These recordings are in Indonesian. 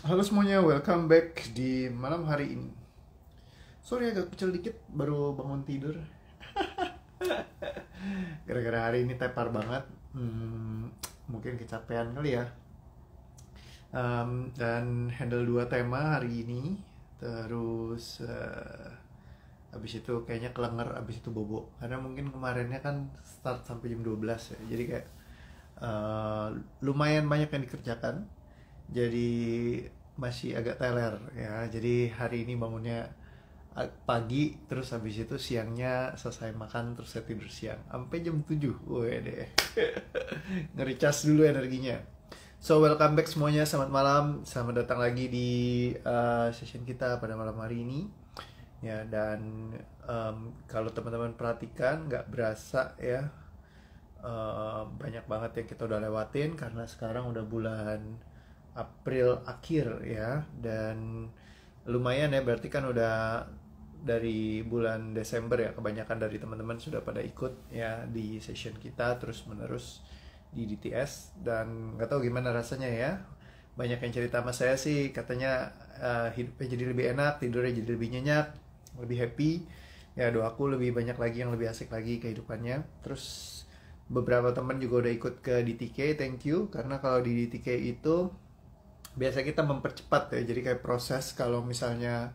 Halo semuanya, welcome back di malam hari ini. Sorry agak kecil dikit, baru bangun tidur. Gara-gara hari ini tepar banget. Mungkin kecapean kali ya. Dan handle dua tema hari ini. Terus abis itu kayaknya kelenger, abis itu bobo. Karena mungkin kemarinnya kan start sampai jam 12 ya. Jadi kayak eh, lumayan banyak yang dikerjakan. Jadi masih agak teler ya. Jadi hari ini bangunnya pagi, terus habis itu siangnya selesai makan, terus saya tidur siang sampai jam 7. Wih deh. Nge-recharge dulu energinya. So welcome back semuanya, selamat malam, selamat datang lagi di session kita pada malam hari ini ya. Dan kalau teman-teman perhatikan nggak berasa ya, banyak banget yang kita udah lewatin karena sekarang udah bulan April akhir ya. Dan lumayan ya, berarti kan udah dari bulan Desember ya, kebanyakan dari teman-teman sudah pada ikut ya di session kita terus menerus di DTS. Dan nggak tahu gimana rasanya ya, banyak yang cerita sama saya sih katanya hidupnya jadi lebih enak, tidurnya jadi lebih nyenyak, lebih happy ya. Doaku lebih banyak lagi yang lebih asik lagi kehidupannya. Terus beberapa teman juga udah ikut ke DTK, thank you. Karena kalau di DTK itu biasa kita mempercepat ya, jadi kayak proses kalau misalnya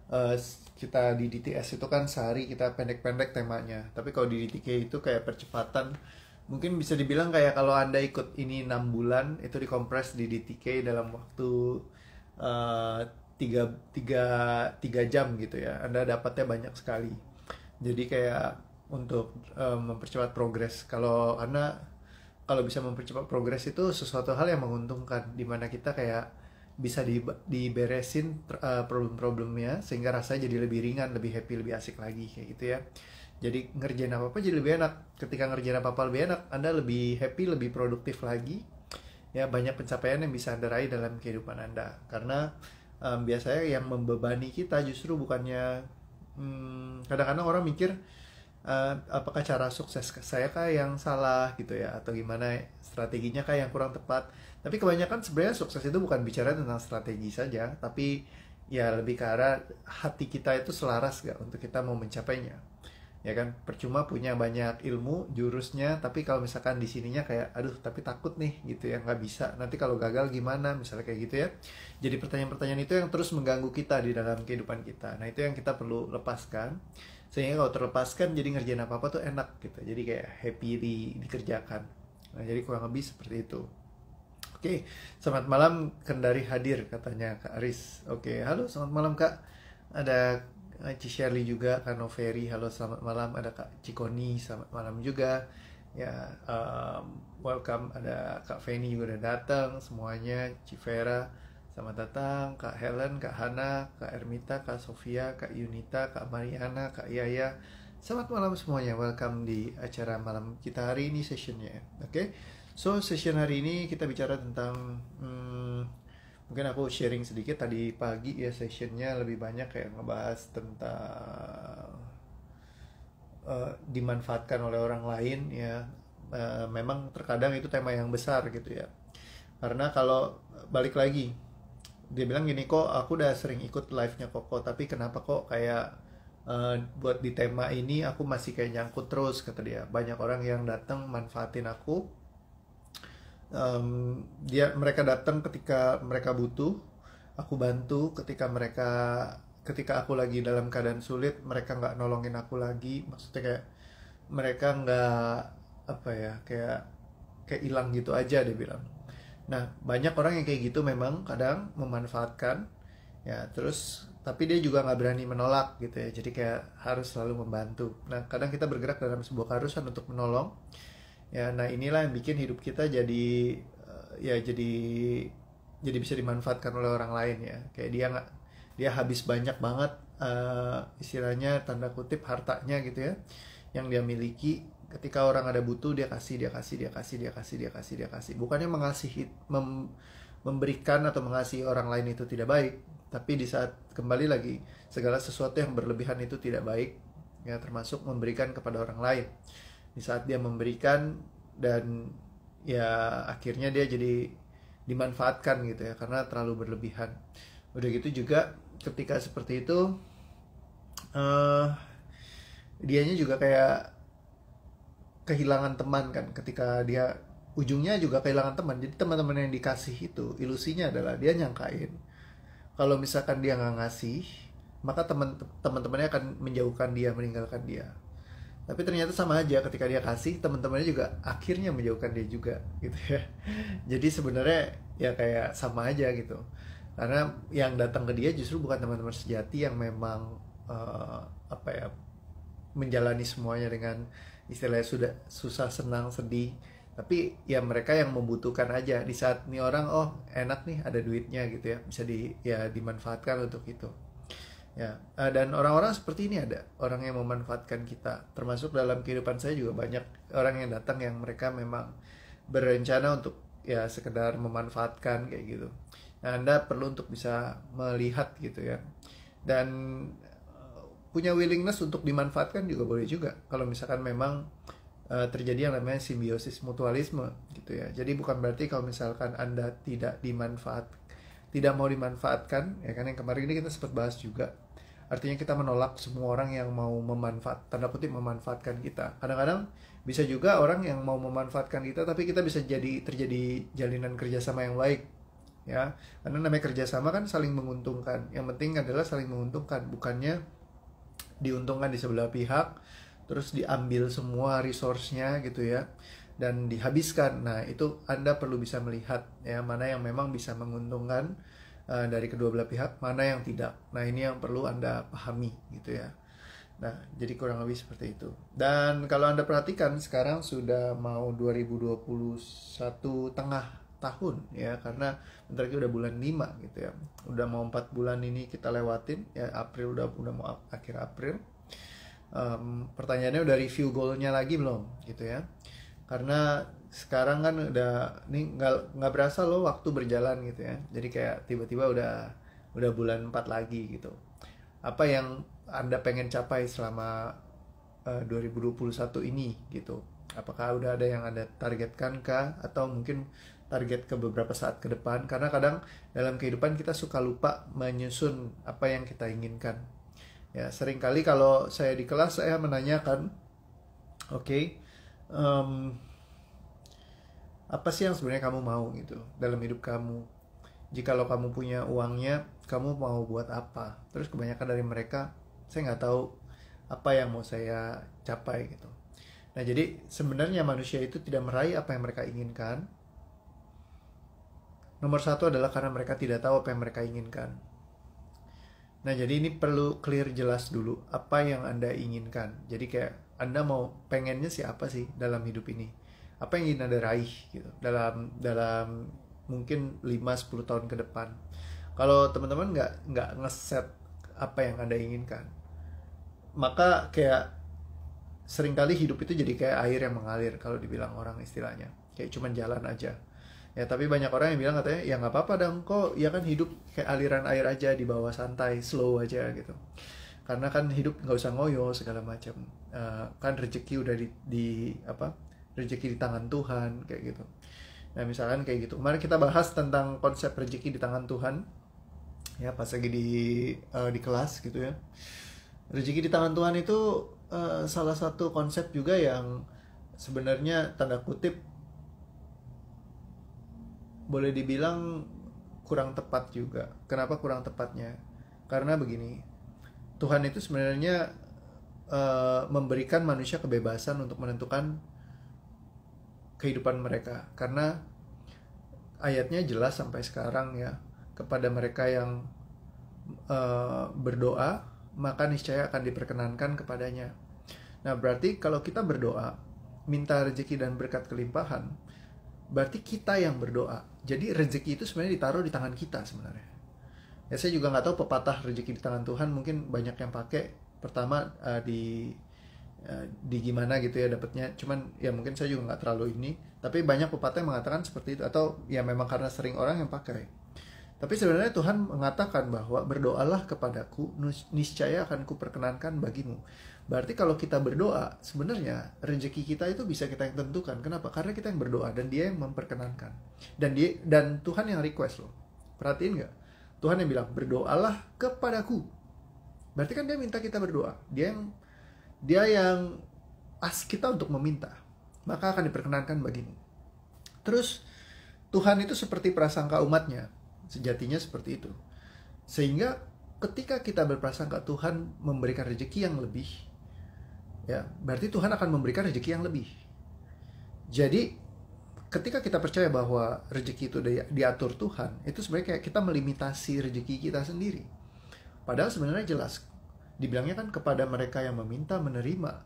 eh, kita di DTS itu kan sehari kita pendek-pendek temanya, tapi kalau di DTK itu kayak percepatan. Mungkin bisa dibilang kayak kalau anda ikut ini 6 bulan itu dikompres di DTK dalam waktu eh, 3, 3, 3 jam gitu ya, anda dapatnya banyak sekali. Jadi kayak untuk mempercepat progres, kalau bisa mempercepat progres itu sesuatu hal yang menguntungkan, dimana kita kayak bisa diberesin problem-problemnya sehingga rasanya jadi lebih ringan, lebih happy, lebih asik lagi kayak gitu ya. Jadi ngerjain apa-apa jadi lebih enak. Ketika ngerjain apa-apa lebih enak, Anda lebih happy, lebih produktif lagi. Ya, banyak pencapaian yang bisa Anda raih dalam kehidupan Anda. Karena biasanya yang membebani kita justru bukannya, kadang-kadang orang mikir apakah cara sukses saya kah yang salah gitu ya, atau gimana strateginya kah yang kurang tepat. Tapi kebanyakan sebenarnya sukses itu bukan bicara tentang strategi saja, tapi ya lebih ke arah hati kita itu selaras gak untuk kita mau mencapainya. Ya kan, percuma punya banyak ilmu jurusnya, tapi kalau misalkan di sininya kayak aduh tapi takut nih gitu ya, nggak bisa, nanti kalau gagal gimana misalnya kayak gitu ya. Jadi pertanyaan-pertanyaan itu yang terus mengganggu kita di dalam kehidupan kita. Nah itu yang kita perlu lepaskan, sehingga kalau terlepaskan jadi ngerjain apa apa tuh enak gitu, jadi kayak happy dikerjakan. Nah jadi kurang lebih seperti itu. Oke, selamat malam, Kendari hadir katanya Kak Aris. Oke, halo selamat malam Kak. Ada Ci Shirley juga, Kak Noveri, halo selamat malam. Ada Kak Cikoni, selamat malam juga. Ya, welcome. Ada Kak Feni juga udah datang semuanya. Ci Vera, selamat datang. Kak Helen, Kak Hana, Kak Ermita, Kak Sofia, Kak Yunita, Kak Mariana, Kak Yaya. Selamat malam semuanya, welcome di acara malam kita hari ini sessionnya. Oke, so session hari ini kita bicara tentang mungkin aku sharing sedikit. Tadi pagi ya sessionnya lebih banyak kayak ngebahas tentang dimanfaatkan oleh orang lain ya. Memang terkadang itu tema yang besar gitu ya, karena kalau balik lagi dia bilang gini, kok aku udah sering ikut live-nya Koko tapi kenapa kok kayak buat di tema ini aku masih kayak nyangkut terus, kata dia. Banyak orang yang datang manfaatin aku. Mereka datang ketika mereka butuh, aku bantu. Ketika aku lagi dalam keadaan sulit, mereka nggak nolongin aku lagi. Maksudnya kayak mereka nggak, apa ya, kayak hilang gitu aja, dia bilang. Nah banyak orang yang kayak gitu memang kadang memanfaatkan ya, terus tapi dia juga nggak berani menolak gitu ya, jadi kayak harus selalu membantu. Nah kadang kita bergerak dalam sebuah keharusan untuk menolong ya. Nah inilah yang bikin hidup kita jadi ya jadi bisa dimanfaatkan oleh orang lain ya. Kayak dia habis banyak banget istilahnya tanda kutip hartanya gitu ya, yang dia miliki. Ketika orang ada butuh, dia kasih, dia kasih, dia kasih, dia kasih, dia kasih, dia kasih. Bukannya mengasihi, memberikan atau mengasihi orang lain itu tidak baik, tapi di saat kembali lagi segala sesuatu yang berlebihan itu tidak baik ya, termasuk memberikan kepada orang lain. Di saat dia memberikan dan ya akhirnya dia jadi dimanfaatkan gitu ya, karena terlalu berlebihan. Udah gitu juga ketika seperti itu, dianya juga kayak kehilangan teman kan, ketika dia ujungnya juga kehilangan teman. Jadi teman-teman yang dikasih itu ilusinya adalah dia nyangkain kalau misalkan dia nggak ngasih, maka teman-temannya akan menjauhkan dia, meninggalkan dia. Tapi ternyata sama aja, ketika dia kasih, teman-temannya juga akhirnya menjauhkan dia juga gitu ya. Jadi sebenarnya ya kayak sama aja gitu, karena yang datang ke dia justru bukan teman-teman sejati yang memang apa ya, menjalani semuanya dengan istilahnya sudah susah senang sedih, tapi ya mereka yang membutuhkan aja di saat nih orang, oh enak nih ada duitnya gitu ya, bisa dimanfaatkan untuk itu ya. Dan orang-orang seperti ini, ada orang yang memanfaatkan kita, termasuk dalam kehidupan saya juga banyak orang yang datang yang mereka memang berencana untuk ya sekedar memanfaatkan kayak gitu. Nah, Anda perlu untuk bisa melihat gitu ya, dan punya willingness untuk dimanfaatkan juga boleh juga kalau misalkan memang terjadi yang namanya simbiosis mutualisme gitu ya. Jadi bukan berarti kalau misalkan Anda tidak mau dimanfaatkan ya kan, yang kemarin ini kita sempat bahas juga, artinya kita menolak semua orang yang mau tanda kutip memanfaatkan kita. Kadang-kadang bisa juga orang yang mau memanfaatkan kita, tapi kita bisa terjadi jalinan kerjasama yang baik ya, karena namanya kerjasama kan saling menguntungkan. Yang penting adalah saling menguntungkan, bukannya diuntungkan di sebelah pihak terus diambil semua resource-nya gitu ya dan dihabiskan. Nah, itu Anda perlu bisa melihat ya, mana yang memang bisa menguntungkan dari kedua belah pihak, mana yang tidak. Nah, ini yang perlu Anda pahami gitu ya. Nah, jadi kurang lebih seperti itu. Dan kalau Anda perhatikan sekarang sudah mau 2021 tengah tahun ya, karena bentar lagi udah bulan 5 gitu ya. Udah mau 4 bulan ini kita lewatin ya, April udah mau akhir April. Pertanyaannya udah review goalnya lagi belum gitu ya, karena sekarang kan udah nih nggak berasa loh waktu berjalan gitu ya. Jadi kayak tiba-tiba udah bulan 4 lagi gitu. Apa yang Anda pengen capai selama 2021 ini gitu? Apakah udah ada yang Anda targetkan kah, atau mungkin target ke beberapa saat ke depan? Karena kadang dalam kehidupan kita suka lupa menyusun apa yang kita inginkan. Ya, seringkali kalau saya di kelas saya menanyakan, oke, apa sih yang sebenarnya kamu mau gitu dalam hidup kamu? Jikalau kamu punya uangnya, kamu mau buat apa? Terus kebanyakan dari mereka, saya nggak tahu apa yang mau saya capai gitu. Nah, jadi sebenarnya manusia itu tidak meraih apa yang mereka inginkan. Nomor satu adalah karena mereka tidak tahu apa yang mereka inginkan. Nah, jadi ini perlu clear, jelas dulu apa yang Anda inginkan. Jadi kayak Anda mau pengennya sih apa sih dalam hidup ini? Apa yang ingin Anda raih gitu dalam mungkin 5-10 tahun ke depan. Kalau teman-teman nggak ngeset apa yang Anda inginkan, maka kayak seringkali hidup itu jadi kayak air yang mengalir kalau dibilang orang istilahnya. Kayak cuman jalan aja. Ya, tapi banyak orang yang bilang katanya, ya nggak apa-apa dong kok, ya kan hidup kayak aliran air aja, di bawah santai, slow aja gitu. Karena kan hidup nggak usah ngoyo segala macam. Kan rezeki udah rezeki di tangan Tuhan kayak gitu. Nah, misalkan kayak gitu. Mari kita bahas tentang konsep rezeki di tangan Tuhan. Ya, pas lagi di kelas gitu ya. Rezeki di tangan Tuhan itu salah satu konsep juga yang sebenarnya tanda kutip boleh dibilang kurang tepat juga. Kenapa kurang tepatnya? Karena begini, Tuhan itu sebenarnya memberikan manusia kebebasan untuk menentukan kehidupan mereka. Karena ayatnya jelas sampai sekarang ya, kepada mereka yang berdoa, maka niscaya akan diperkenankan kepadanya. Nah, berarti kalau kita berdoa, minta rezeki dan berkat kelimpahan, berarti kita yang berdoa. Jadi rezeki itu sebenarnya ditaruh di tangan kita sebenarnya. Ya, saya juga nggak tahu pepatah rezeki di tangan Tuhan, mungkin banyak yang pakai pertama di gimana gitu ya dapatnya. Cuman ya mungkin saya juga nggak terlalu ini. Tapi banyak pepatah yang mengatakan seperti itu, atau ya memang karena sering orang yang pakai. Tapi sebenarnya Tuhan mengatakan bahwa berdoalah kepadaku, niscaya akan kuperkenankan bagimu. Berarti kalau kita berdoa, sebenarnya rezeki kita itu bisa kita yang tentukan. Kenapa? Karena kita yang berdoa dan Dia yang memperkenankan. Dan Tuhan yang request loh. Perhatiin nggak? Tuhan yang bilang berdoalah kepadaku. Berarti kan Dia minta kita berdoa. Dia yang ask kita untuk meminta. Maka akan diperkenankan bagimu. Terus Tuhan itu seperti prasangka umatnya. Sejatinya seperti itu. Sehingga ketika kita berprasangka Tuhan memberikan rezeki yang lebih, ya, berarti Tuhan akan memberikan rezeki yang lebih. Jadi ketika kita percaya bahwa rezeki itu diatur Tuhan, itu sebenarnya kayak kita melimitasi rezeki kita sendiri. Padahal sebenarnya jelas dibilangnya kan kepada mereka yang meminta menerima,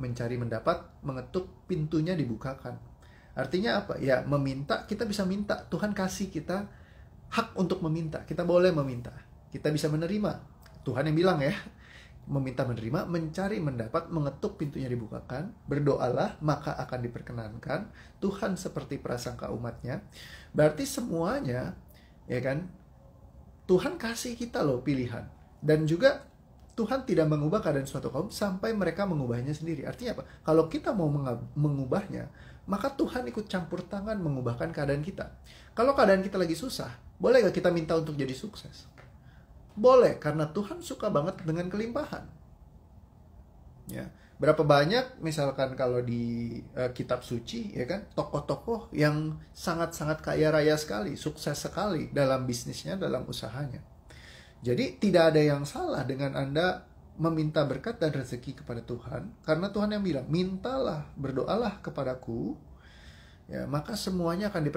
mencari mendapat, mengetuk pintunya dibukakan. Artinya apa? Ya meminta, kita bisa minta, Tuhan kasih kita hak untuk meminta, kita boleh meminta, kita bisa menerima. Tuhan yang bilang ya, meminta menerima, mencari mendapat, mengetuk pintunya dibukakan, berdoalah maka akan diperkenankan. Tuhan seperti prasangka umatnya. Berarti semuanya, ya kan, Tuhan kasih kita loh pilihan. Dan juga Tuhan tidak mengubah keadaan suatu kaum sampai mereka mengubahnya sendiri. Artinya apa? Kalau kita mau mengubahnya, maka Tuhan ikut campur tangan mengubahkan keadaan kita. Kalau keadaan kita lagi susah, boleh gak kita minta untuk jadi sukses? Boleh, karena Tuhan suka banget dengan kelimpahan. Ya, berapa banyak misalkan kalau di kitab suci, ya kan, tokoh-tokoh yang sangat-sangat kaya raya sekali, sukses sekali dalam bisnisnya, dalam usahanya. Jadi tidak ada yang salah dengan Anda meminta berkat dan rezeki kepada Tuhan, karena Tuhan yang bilang, mintalah, berdoalah kepadaku, ya, maka semuanya akan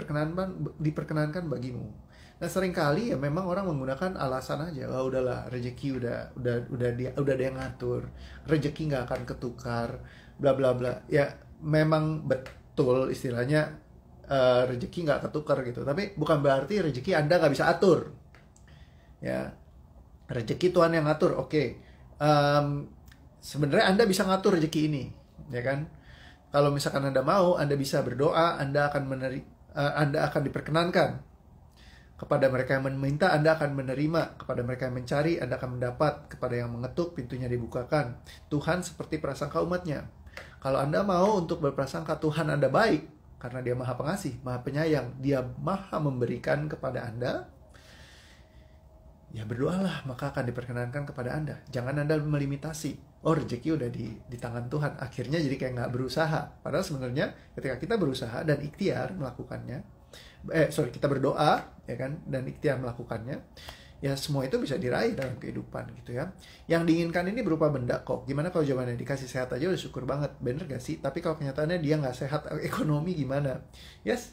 diperkenankan bagimu. Nah seringkali ya memang orang menggunakan alasan aja, udahlah rezeki udah ada yang ngatur, rezeki nggak akan ketukar, bla bla bla. Ya memang betul istilahnya rezeki nggak ketukar gitu, tapi bukan berarti rezeki Anda nggak bisa atur. Ya, rezeki Tuhan yang ngatur, oke. Sebenarnya Anda bisa ngatur rezeki ini, ya kan? Kalau misalkan Anda mau, Anda bisa berdoa, Anda akan diperkenankan. Kepada mereka yang meminta, Anda akan menerima. Kepada mereka yang mencari, Anda akan mendapat. Kepada yang mengetuk, pintunya dibukakan. Tuhan seperti prasangka umatnya. Kalau Anda mau untuk berprasangka Tuhan Anda baik, karena Dia Maha Pengasih, Maha Penyayang, Dia Maha memberikan kepada Anda, ya berdoalah, maka akan diperkenankan kepada Anda. Jangan Anda melimitasi. Oh, rezeki udah di tangan Tuhan. Akhirnya jadi kayak nggak berusaha. Padahal sebenarnya ketika kita berusaha dan ikhtiar melakukannya, kita berdoa, ya kan, dan ikhtiar melakukannya, ya semua itu bisa diraih dalam kehidupan gitu ya. Yang diinginkan ini berupa benda kok. Gimana kalau jawabannya dikasih sehat aja udah syukur banget, bener gak sih? Tapi kalau kenyataannya dia nggak sehat, ekonomi gimana? Yes,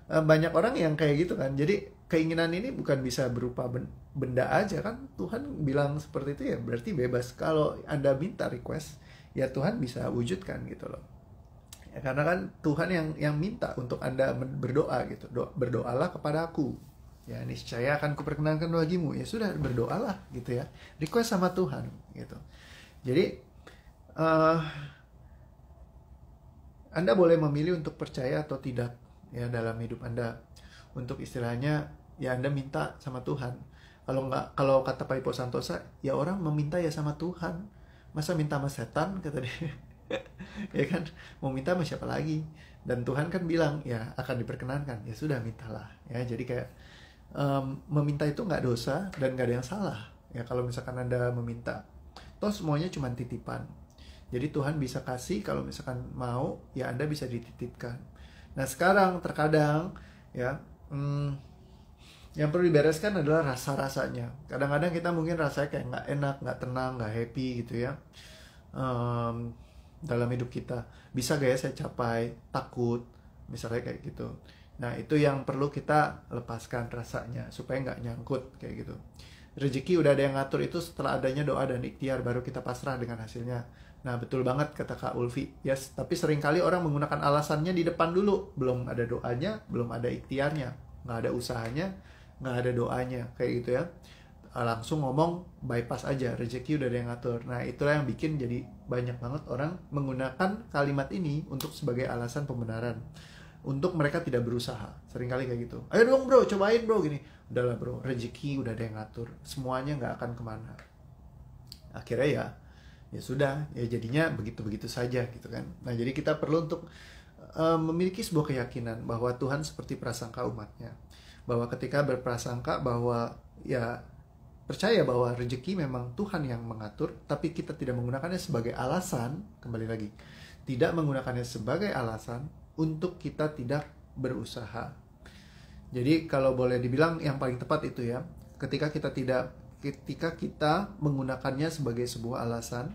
banyak orang yang kayak gitu kan. Jadi keinginan ini bukan bisa berupa benda aja kan. Tuhan bilang seperti itu ya berarti bebas. Kalau Anda minta request, ya Tuhan bisa wujudkan gitu loh. Ya, karena kan Tuhan yang minta untuk Anda berdoa gitu. Berdoalah kepada aku, ya niscaya akan kuperkenankan bagimu. Ya sudah, berdoalah gitu ya. Request sama Tuhan gitu. Jadi Anda boleh memilih untuk percaya atau tidak ya dalam hidup Anda. Untuk istilahnya ya Anda minta sama Tuhan. Kalau kata Pak Ipo Santosa, ya orang meminta ya sama Tuhan. Masa minta sama setan, kata dia. Ya kan, mau minta sama siapa lagi? Dan Tuhan kan bilang ya akan diperkenankan. Ya sudah, mintalah ya. Jadi kayak meminta itu nggak dosa dan nggak ada yang salah ya. Kalau misalkan Anda meminta, toh semuanya cuma titipan. Jadi Tuhan bisa kasih, kalau misalkan mau ya Anda bisa dititipkan. Nah sekarang terkadang ya yang perlu dibereskan adalah rasa-rasanya. Kadang-kadang kita mungkin rasanya kayak nggak enak, nggak tenang, nggak happy gitu ya. Dalam hidup kita, bisa gak ya saya capai, takut misalnya kayak gitu. Nah itu yang perlu kita lepaskan rasanya supaya nggak nyangkut kayak gitu. Rezeki udah ada yang ngatur, itu setelah adanya doa dan ikhtiar baru kita pasrah dengan hasilnya. Nah betul banget kata Kak Ulfi. Yes, tapi seringkali orang menggunakan alasannya di depan dulu. Belum ada doanya, belum ada ikhtiarnya, nggak ada usahanya, nggak ada doanya kayak gitu ya. Langsung ngomong bypass aja, rezeki udah ada yang ngatur. Nah itulah yang bikin jadi banyak banget orang menggunakan kalimat ini untuk sebagai alasan pembenaran. untuk mereka tidak berusaha. Seringkali kayak gitu. Ayo dong bro, cobain bro gini. Udahlah bro, rezeki udah ada yang ngatur. Semuanya nggak akan kemana. Akhirnya ya sudah, ya jadinya begitu-begitu saja gitu kan. Nah jadi kita perlu untuk memiliki sebuah keyakinan bahwa Tuhan seperti prasangka umatnya, bahwa ketika berprasangka bahwa ya percaya bahwa rezeki memang Tuhan yang mengatur, tapi kita tidak menggunakannya sebagai alasan, kembali lagi, tidak menggunakannya sebagai alasan untuk kita tidak berusaha. Jadi kalau boleh dibilang yang paling tepat itu ya, ketika kita menggunakannya sebagai sebuah alasan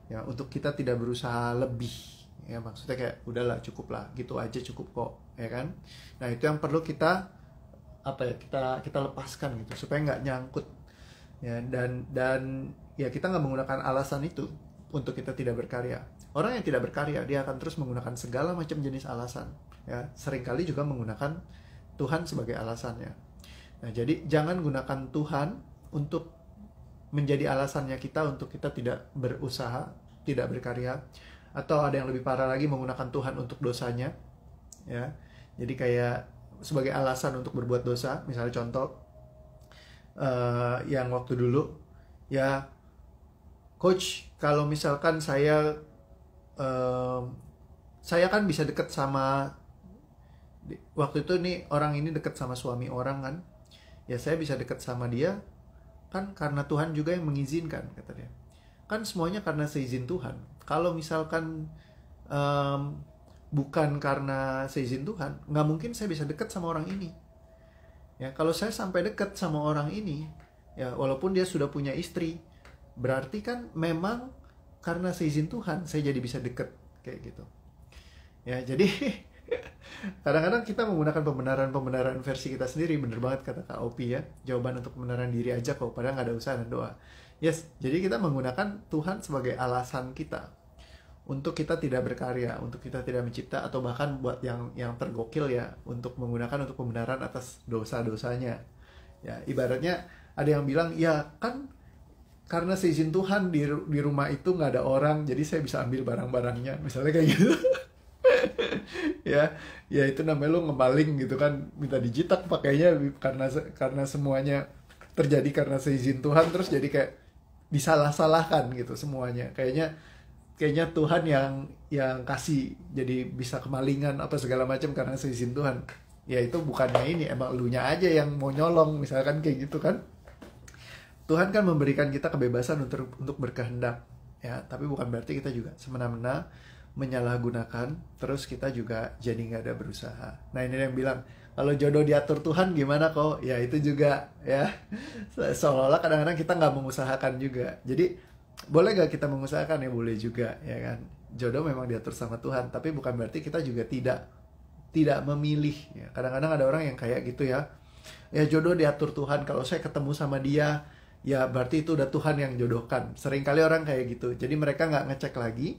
ya untuk kita tidak berusaha lebih. Ya maksudnya kayak udahlah cukup lah, gitu aja cukup kok, ya kan. Nah itu yang perlu kita kita lepaskan gitu supaya nggak nyangkut ya, dan ya kita nggak menggunakan alasan itu untuk kita tidak berkarya. Orang yang tidak berkarya dia akan terus menggunakan segala macam jenis alasan ya, seringkali juga menggunakan Tuhan sebagai alasannya. Nah jadi jangan gunakan Tuhan untuk menjadi alasannya kita untuk kita tidak berusaha, tidak berkarya. Atau ada yang lebih parah lagi, menggunakan Tuhan untuk dosanya ya. Jadi kayak sebagai alasan untuk berbuat dosa. Misalnya contoh yang waktu dulu ya, coach kalau misalkan saya kan bisa deket sama, waktu itu nih orang ini deket sama suami orang kan, ya saya bisa deket sama dia kan karena Tuhan juga yang mengizinkan, kata dia. Kan semuanya karena seizin Tuhan. Kalau misalkan bukan karena seizin Tuhan, nggak mungkin saya bisa dekat sama orang ini. Ya, kalau saya sampai dekat sama orang ini, ya walaupun dia sudah punya istri, berarti kan memang karena seizin Tuhan saya jadi bisa dekat kayak gitu. Ya, jadi kadang-kadang kita menggunakan pembenaran versi kita sendiri. Bener banget kata Kak Opi ya, jawaban untuk pembenaran diri aja kok, padahal nggak ada usaha dan doa. Yes, jadi kita menggunakan Tuhan sebagai alasan kita untuk kita tidak berkarya, untuk kita tidak mencipta, atau bahkan buat yang tergokil ya, untuk menggunakan untuk pembenaran atas dosa-dosanya. Ya, ibaratnya ada yang bilang, ya kan karena seizin Tuhan di rumah itu nggak ada orang, jadi saya bisa ambil barang-barangnya, misalnya kayak gitu. ya itu namanya lo ngemaling gitu kan, minta dijitak pakainya karena semuanya terjadi karena seizin Tuhan, terus jadi kayak disalah-salahkan gitu semuanya. Kayaknya Tuhan yang kasih jadi bisa kemalingan apa segala macam karena seizin Tuhan. Ya itu bukannya ini, emang elunya aja yang mau nyolong misalkan kayak gitu kan. Tuhan kan memberikan kita kebebasan untuk berkehendak ya, tapi bukan berarti kita juga semena-mena menyalahgunakan terus kita juga jadi nggak ada berusaha. Nah ini yang bilang kalau jodoh diatur Tuhan gimana kok? Ya itu juga ya, seolah-olah kadang-kadang kita nggak mengusahakan juga. Jadi boleh gak kita mengusahakan? Ya boleh juga ya kan. Jodoh memang diatur sama Tuhan, tapi bukan berarti kita juga tidak memilih ya. Kadang-kadang ada orang yang kayak gitu ya, ya jodoh diatur Tuhan, kalau saya ketemu sama dia ya berarti itu udah Tuhan yang jodohkan. Seringkali orang kayak gitu, jadi mereka nggak ngecek lagi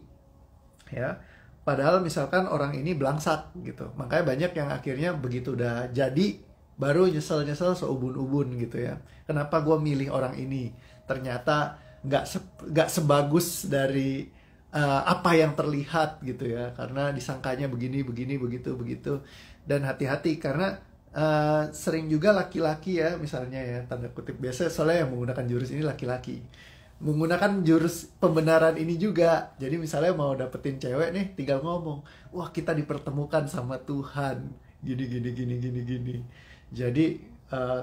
ya, padahal misalkan orang ini belangsak gitu. Makanya banyak yang akhirnya begitu udah jadi baru nyesel seubun-ubun gitu ya, kenapa gue milih orang ini, ternyata nggak sebagus dari apa yang terlihat gitu ya, karena disangkanya begini begitu. Dan hati-hati karena sering juga laki-laki ya, misalnya ya tanda kutip, biasa soalnya yang menggunakan jurus ini laki-laki, menggunakan jurus pembenaran ini juga. Jadi misalnya mau dapetin cewek nih, tinggal ngomong, wah kita dipertemukan sama Tuhan gini. Jadi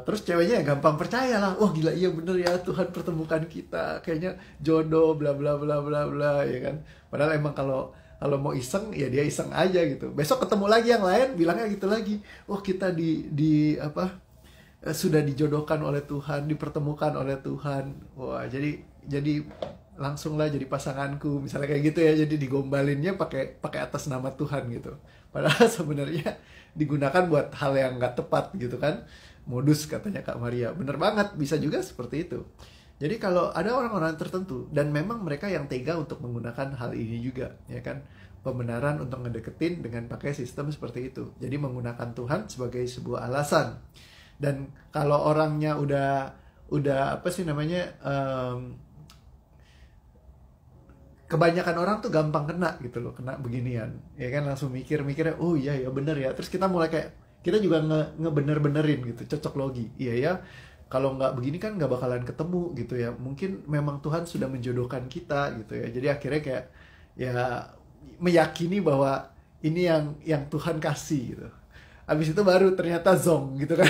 terus ceweknya gampang percaya lah, wah gila iya bener ya Tuhan pertemukan kita, kayaknya jodoh bla bla bla bla bla ya kan. Padahal emang kalau mau iseng ya dia iseng aja gitu. Besok ketemu lagi yang lain bilangnya gitu lagi, wah kita sudah dijodohkan oleh Tuhan, dipertemukan oleh Tuhan. Wah jadi langsung lah jadi pasanganku misalnya kayak gitu ya. Jadi digombalinnya pakai atas nama Tuhan gitu, padahal sebenarnya digunakan buat hal yang nggak tepat gitu kan. Modus katanya Kak Maria, bener banget, bisa juga seperti itu. Jadi kalau ada orang-orang tertentu dan memang mereka yang tega untuk menggunakan hal ini juga ya kan, pembenaran untuk ngedeketin dengan pakai sistem seperti itu. Jadi menggunakan Tuhan sebagai sebuah alasan. Dan kalau orangnya udah apa sih namanya, kebanyakan orang tuh gampang kena gitu loh, kena beginian ya kan, langsung mikirnya oh iya ya bener ya, terus kita mulai kayak kita juga ngebener-benerin gitu, cocok logi, iya ya, kalau nggak begini kan nggak bakalan ketemu gitu ya, mungkin memang Tuhan sudah menjodohkan kita gitu ya, jadi akhirnya kayak ya meyakini bahwa ini yang Tuhan kasih gitu. Abis itu baru ternyata zong gitu kan.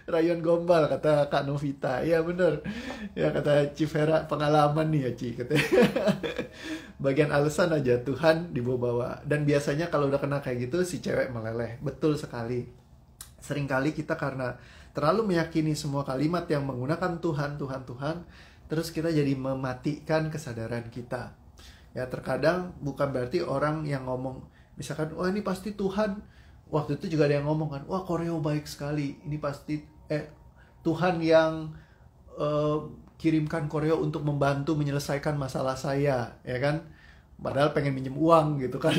Rayon gombal kata Kak Novita. Iya bener. Ya kata Civera, pengalaman nih ya Ci. Katanya. Bagian alasan aja Tuhan dibawa-bawa. Dan biasanya kalau udah kena kayak gitu si cewek meleleh. Betul sekali. Seringkali kita karena terlalu meyakini semua kalimat yang menggunakan Tuhan, Tuhan, Tuhan. Terus kita jadi mematikan kesadaran kita. Ya terkadang bukan berarti orang yang ngomong misalkan, wah ini pasti Tuhan. Waktu itu juga ada yang ngomong kan, wah koreo baik sekali, ini pasti Tuhan yang kirimkan koreo untuk membantu menyelesaikan masalah saya, ya kan? Padahal pengen minjem uang gitu kan.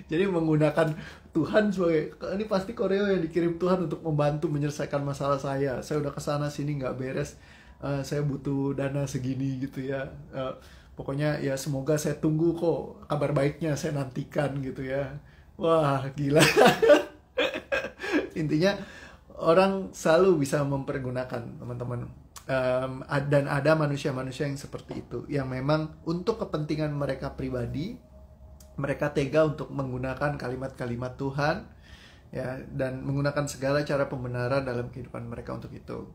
jadi menggunakan Tuhan sebagai, ini pasti koreo yang dikirim Tuhan untuk membantu menyelesaikan masalah saya. Saya udah kesana sini nggak beres, saya butuh dana segini gitu ya. Pokoknya ya semoga saya tunggu kok kabar baiknya, saya nantikan gitu ya. Wah, gila. Intinya orang selalu bisa mempergunakan, teman-teman. Dan ada manusia-manusia yang seperti itu, yang memang untuk kepentingan mereka pribadi, mereka tega untuk menggunakan kalimat-kalimat Tuhan, ya, dan menggunakan segala cara pembenaran dalam kehidupan mereka untuk itu.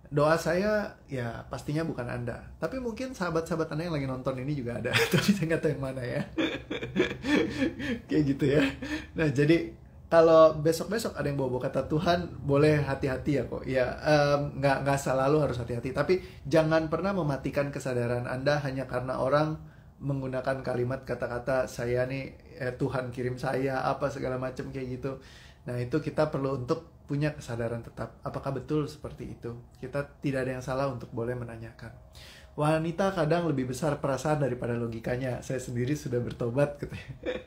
Doa saya ya pastinya bukan Anda, tapi mungkin sahabat-sahabat Anda yang lagi nonton ini juga ada, tapi saya nggak tahu yang mana ya. Kayak gitu ya. Nah jadi kalau besok-besok ada yang bawa kata Tuhan, boleh hati-hati ya kok. Ya nggak selalu harus hati-hati, tapi jangan pernah mematikan kesadaran Anda hanya karena orang menggunakan kalimat kata-kata saya nih Tuhan kirim saya apa segala macam kayak gitu. Nah itu kita perlu untuk punya kesadaran tetap, apakah betul seperti itu. Kita tidak ada yang salah untuk boleh menanyakan. Wanita kadang lebih besar perasaan daripada logikanya. Saya sendiri sudah bertobat katanya.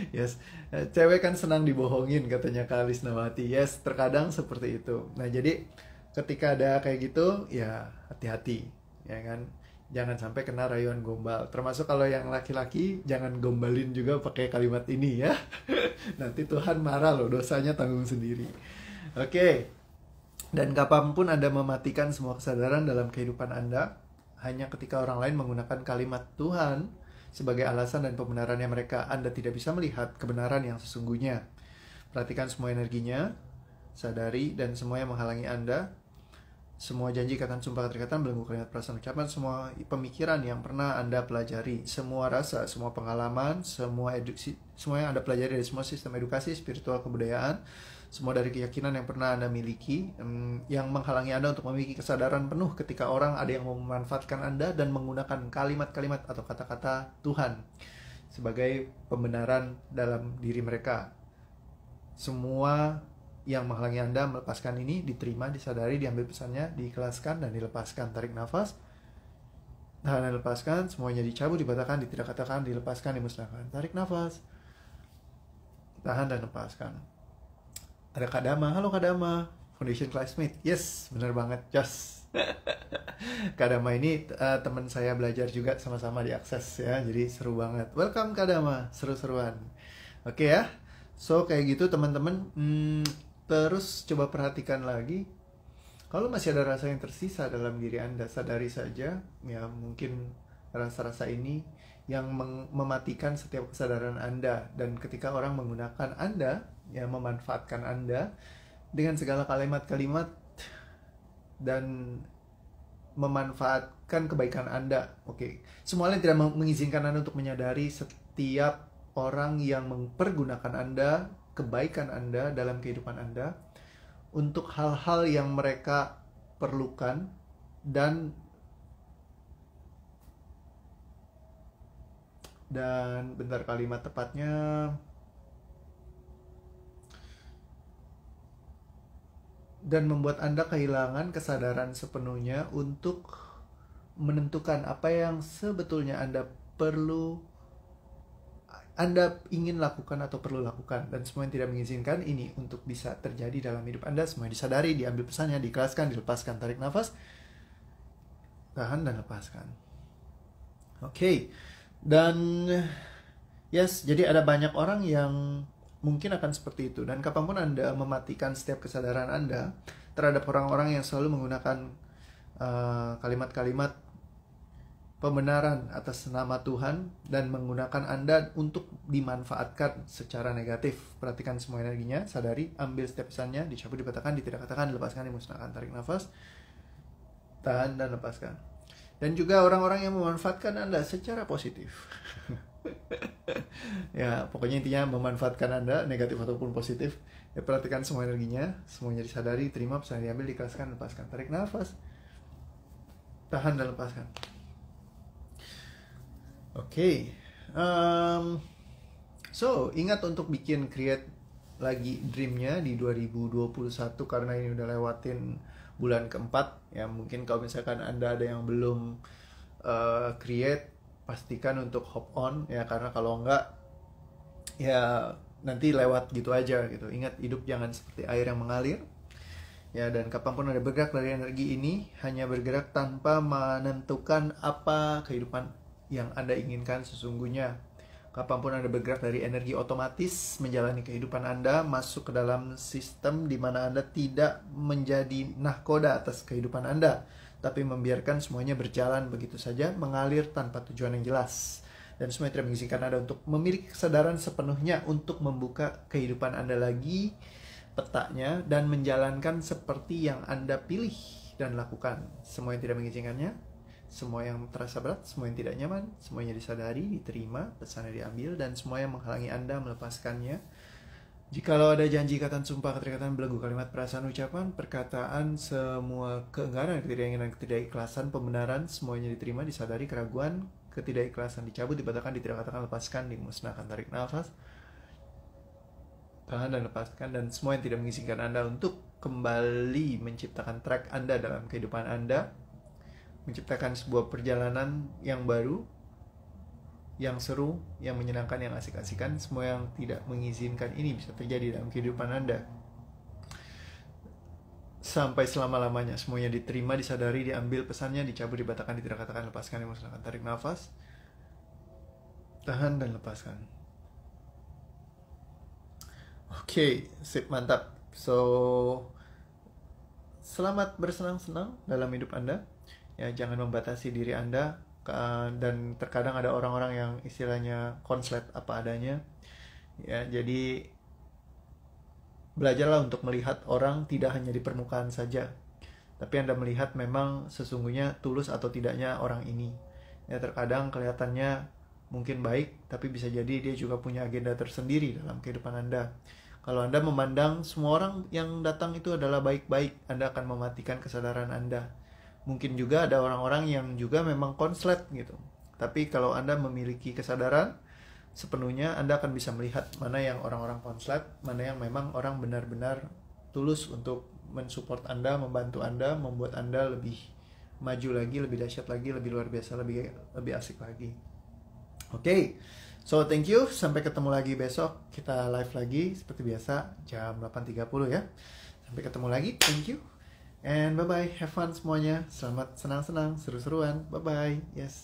Yes, cewek kan senang dibohongin katanya Kak Alisnawati. Yes, terkadang seperti itu. Nah jadi ketika ada kayak gitu ya hati-hati, ya kan. Jangan sampai kena rayuan gombal. Termasuk kalau yang laki-laki jangan gombalin juga pakai kalimat ini ya. Nanti Tuhan marah loh, dosanya tanggung sendiri. Oke. Dan kapanpun Anda mematikan semua kesadaran dalam kehidupan Anda hanya ketika orang lain menggunakan kalimat Tuhan sebagai alasan dan pembenarannya mereka, Anda tidak bisa melihat kebenaran yang sesungguhnya. Perhatikan semua energinya, sadari dan semua yang menghalangi Anda. Semua janji, ikatan, sumpah, keterikatan, belenggu, kalimat, perasaan, ucapan, semua pemikiran yang pernah Anda pelajari, semua rasa, semua pengalaman, semua yang Anda pelajari dari semua sistem edukasi, spiritual, kebudayaan, semua dari keyakinan yang pernah Anda miliki, yang menghalangi Anda untuk memiliki kesadaran penuh ketika orang ada yang mau memanfaatkan Anda dan menggunakan kalimat-kalimat atau kata-kata Tuhan sebagai pembenaran dalam diri mereka. Semua yang menghalangi Anda melepaskan ini diterima, disadari, diambil pesannya, diikhlaskan dan dilepaskan. Tarik nafas, tahan dan lepaskan. Semuanya dicabut, dibatalkan, tidak katakan, dilepaskan, dimusnahkan. Tarik nafas, tahan dan lepaskan. Ada Kak Dama. Halo Kak Dama, Foundation Classmate. Yes, bener banget, just. Kak Dama ini teman saya belajar juga sama-sama di Akses ya, jadi seru banget. Welcome Kak Dama, seru-seruan. Oke ya, so kayak gitu teman-teman. Terus coba perhatikan lagi, kalau masih ada rasa yang tersisa dalam diri Anda, sadari saja ya, mungkin rasa-rasa ini yang mematikan setiap kesadaran Anda. Dan ketika orang menggunakan Anda, ya memanfaatkan Anda dengan segala kalimat-kalimat dan memanfaatkan kebaikan Anda. Oke, semuanya tidak mengizinkan Anda untuk menyadari setiap orang yang mempergunakan Anda, kebaikan Anda dalam kehidupan Anda untuk hal-hal yang mereka perlukan, dan bentar kalimat tepatnya, dan membuat Anda kehilangan kesadaran sepenuhnya untuk menentukan apa yang sebetulnya Anda ingin lakukan atau perlu lakukan. Dan semua yang tidak mengizinkan ini untuk bisa terjadi dalam hidup Anda, semua disadari, diambil pesannya, diikhlaskan, dilepaskan. Tarik nafas, tahan dan lepaskan. Oke. Dan yes, jadi ada banyak orang yang mungkin akan seperti itu. Dan kapanpun Anda mematikan setiap kesadaran Anda terhadap orang-orang yang selalu menggunakan kalimat-kalimat pembenaran atas nama Tuhan dan menggunakan Anda untuk dimanfaatkan secara negatif. Perhatikan semua energinya, sadari, ambil setiap pesannya, dicabut, dipatahkan, tidak katakan, dilepaskan, dimusnahkan. Tarik nafas, tahan dan lepaskan. Dan juga orang-orang yang memanfaatkan Anda secara positif. Ya, pokoknya intinya memanfaatkan Anda, negatif ataupun positif. Ya, perhatikan semua energinya, semuanya disadari, terima, pesan diambil, diikhlaskan, lepaskan. Tarik nafas, tahan dan lepaskan. Oke. So, ingat untuk bikin create lagi dreamnya di 2021 karena ini udah lewatin bulan keempat. Ya, mungkin kalau misalkan Anda ada yang belum create, pastikan untuk hop on ya, karena kalau enggak ya nanti lewat gitu aja gitu. Ingat, hidup jangan seperti air yang mengalir. Ya, dan kapanpun Anda bergerak dari energi ini, hanya bergerak tanpa menentukan apa kehidupan yang Anda inginkan sesungguhnya. Kapanpun Anda bergerak dari energi otomatis, menjalani kehidupan Anda, masuk ke dalam sistem di mana Anda tidak menjadi nahkoda atas kehidupan Anda, tapi membiarkan semuanya berjalan begitu saja, mengalir tanpa tujuan yang jelas. Dan semuanya tidak mengizinkan Anda untuk memiliki kesadaran sepenuhnya untuk membuka kehidupan Anda lagi, petanya, dan menjalankan seperti yang Anda pilih dan lakukan. Semua yang tidak mengizinkannya, semua yang terasa berat, semua yang tidak nyaman, semuanya disadari, diterima, pesannya diambil, dan semua yang menghalangi Anda melepaskannya. Jikalau ada janji, ikatan, sumpah, keterikatan, belenggu, kalimat, perasaan, ucapan, perkataan, semua keengganan, ketidakinginan, ketidakikhlasan, pembenaran, semuanya diterima, disadari, keraguan, ketidakikhlasan, dicabut, dibatalkan, ditiadakan, lepaskan, dimusnahkan. Tarik nafas, tahan dan lepaskan. Dan semua yang tidak mengizinkan Anda untuk kembali menciptakan track Anda dalam kehidupan Anda, menciptakan sebuah perjalanan yang baru, yang seru, yang menyenangkan, yang asik-asikan. Semua yang tidak mengizinkan ini bisa terjadi dalam kehidupan Anda sampai selama-lamanya. Semuanya diterima, disadari, diambil pesannya, dicabut, dibatalkan, ditiadakan, lepaskan, dimusnahkan. Tarik nafas, tahan dan lepaskan. Oke, sip, mantap. So, selamat bersenang-senang dalam hidup Anda. Ya, jangan membatasi diri Anda. Dan terkadang ada orang-orang yang istilahnya konslet apa adanya. Ya, jadi belajarlah untuk melihat orang tidak hanya di permukaan saja, tapi Anda melihat memang sesungguhnya tulus atau tidaknya orang ini. Ya, terkadang kelihatannya mungkin baik, tapi bisa jadi dia juga punya agenda tersendiri dalam kehidupan Anda. Kalau Anda memandang semua orang yang datang itu adalah baik-baik, Anda akan mematikan kesadaran Anda. Mungkin juga ada orang-orang yang juga memang konslet gitu. Tapi kalau Anda memiliki kesadaran sepenuhnya, Anda akan bisa melihat mana yang orang-orang konslet, mana yang memang orang benar-benar tulus untuk mensupport Anda, membantu Anda, membuat Anda lebih maju lagi, lebih dahsyat lagi, lebih luar biasa, lebih asik lagi. Oke. So thank you, sampai ketemu lagi besok. Kita live lagi seperti biasa jam 8.30 ya. Sampai ketemu lagi, thank you. And bye-bye, have fun semuanya. Selamat senang-senang, seru-seruan. Bye-bye, yes.